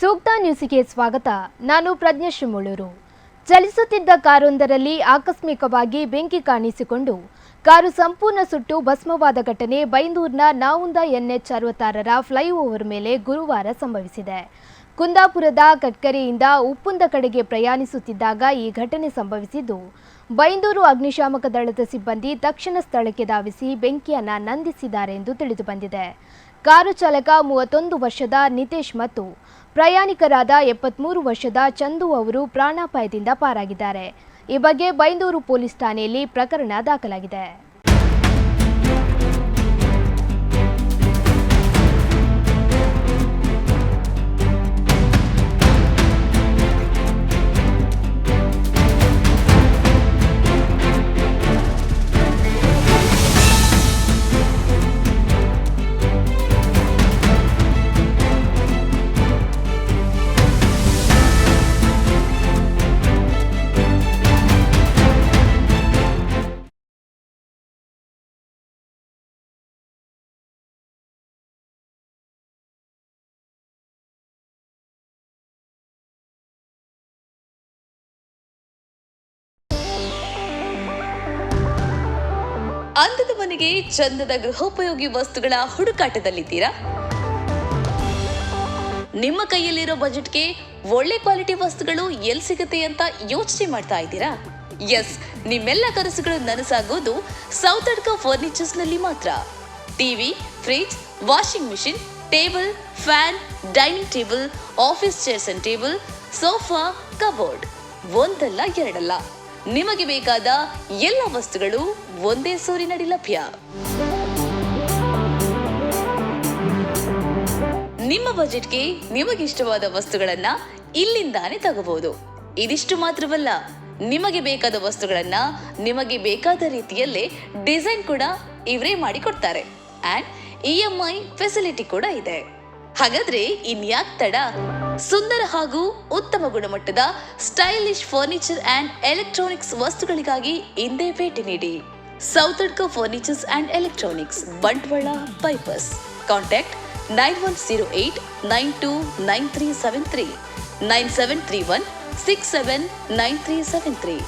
ಸೂಕ್ತ ನ್ಯೂಸಿಗೆ ಸ್ವಾಗತ. ನಾನು ಪ್ರಜ್ಞಾ ಶಿಮುಳೂರು. ಚಲಿಸುತ್ತಿದ್ದ ಕಾರೊಂದರಲ್ಲಿ ಆಕಸ್ಮಿಕವಾಗಿ ಬೆಂಕಿ ಕಾಣಿಸಿಕೊಂಡು ಕಾರು ಸಂಪೂರ್ಣ ಸುಟ್ಟು ಭಸ್ಮವಾದ ಘಟನೆ ಬೈಂದೂರಿನ ನಾವುಂದ NH 66ರ ಫ್ಲೈಓವರ್ ಮೇಲೆ ಗುರುವಾರ ಸಂಭವಿಸಿದೆ. ಕುಂದಾಪುರದ ಕಟ್ಕರೆಯಿಂದ ಉಪ್ಪುಂದ ಕಡೆಗೆ ಪ್ರಯಾಣಿಸುತ್ತಿದ್ದಾಗ ಈ ಘಟನೆ ಸಂಭವಿಸಿದ್ದು, ಬೈಂದೂರು ಅಗ್ನಿಶಾಮಕ ದಳದ ಸಿಬ್ಬಂದಿ ತಕ್ಷಣ ಸ್ಥಳಕ್ಕೆ ಧಾವಿಸಿ ಬೆಂಕಿಯನ್ನು ನಂದಿಸಿದ್ದಾರೆ ಎಂದು ತಿಳಿದುಬಂದಿದೆ. ಕಾರು ಚಾಲಕ 31 ವರ್ಷದ ನಿತೇಶ್ ಮತ್ತು ಪ್ರಯಾಣಿಕರಾದ 73 ವರ್ಷದ ಚಂದು ಅವರು ಪ್ರಾಣಾಪಾಯದಿಂದ ಪಾರಾಗಿದ್ದಾರೆ. ಈ ಬಗ್ಗೆ ಬೈಂದೂರು ಪೊಲೀಸ್ ಠಾಣೆಯಲ್ಲಿ ಪ್ರಕರಣ ದಾಖಲಾಗಿದೆ. ಅಂದದ ಮನೆಗೆ ಚಂದದ ಗೃಹೋಪಯೋಗಿ ವಸ್ತುಗಳ ಹುಡುಕಾಟದಲ್ಲಿದ್ದೀರಾ? ನಿಮ್ಮ ಕೈಯಲ್ಲಿರೋ ಬಜೆಟ್ಗೆ ಒಳ್ಳೆ ಕ್ವಾಲಿಟಿ ವಸ್ತುಗಳು ಎಲ್ಲಿ ಸಿಗುತ್ತೆ ಅಂತ ಯೋಚನೆ ಮಾಡ್ತಾ ಇದ್ದೀರಾ? ಎಸ್, ನಿಮ್ಮೆಲ್ಲ ಕನಸುಗಳು ನನಸಾಗೋದು ಸೌತಡ್ಕ ಫರ್ನಿಚರ್ಸ್ ನಲ್ಲಿ ಮಾತ್ರ. TV, fridge, washing machine, table, fan, dining table, office chairs and table, sofa, cupboard, ಒಂದಲ್ಲ ಎರಡಲ್ಲ, ನಿಮಗೆ ಬೇಕಾದ ಎಲ್ಲ ವಸ್ತುಗಳು ಒಂದೇ ಸೂರಿನಡಿ ಲಭ್ಯ. ನಿಮ್ಮ ಬಜೆಟ್ಗೆ ನಿಮಗಿಷ್ಟವಾದ ವಸ್ತುಗಳನ್ನ ಇಲ್ಲಿಂದಾನೇ ತಗೋಬಹುದು. ಇದಿಷ್ಟು ಮಾತ್ರವಲ್ಲ, ನಿಮಗೆ ಬೇಕಾದ ವಸ್ತುಗಳನ್ನ ನಿಮಗೆ ಬೇಕಾದ ರೀತಿಯಲ್ಲೇ ಡಿಸೈನ್ ಕೂಡ ಇವರೇ ಮಾಡಿ ಕೊಡ್ತಾರೆ. ಅಂಡ್ EMI ಫೆಸಿಲಿಟಿ ಕೂಡ ಇದೆ. ಹಾಗಾದ್ರೆ ಇನ್ಯಾಕ್ ತಡ? ಸುಂದರ ಹಾಗೂ ಉತ್ತಮ ಗುಣಮಟ್ಟದ ಸ್ಟೈಲಿಶ್ ಫರ್ನಿಚರ್ ಅಂಡ್ ಎಲೆಕ್ಟ್ರಾನಿಕ್ಸ್ ವಸ್ತುಗಳಿಗಾಗಿ ಹಿಂದೆ ಭೇಟಿ ನೀಡಿ. Sowthadka furnitures and electronics, Bantwal bypass. Contact 9108929373, 9731679373.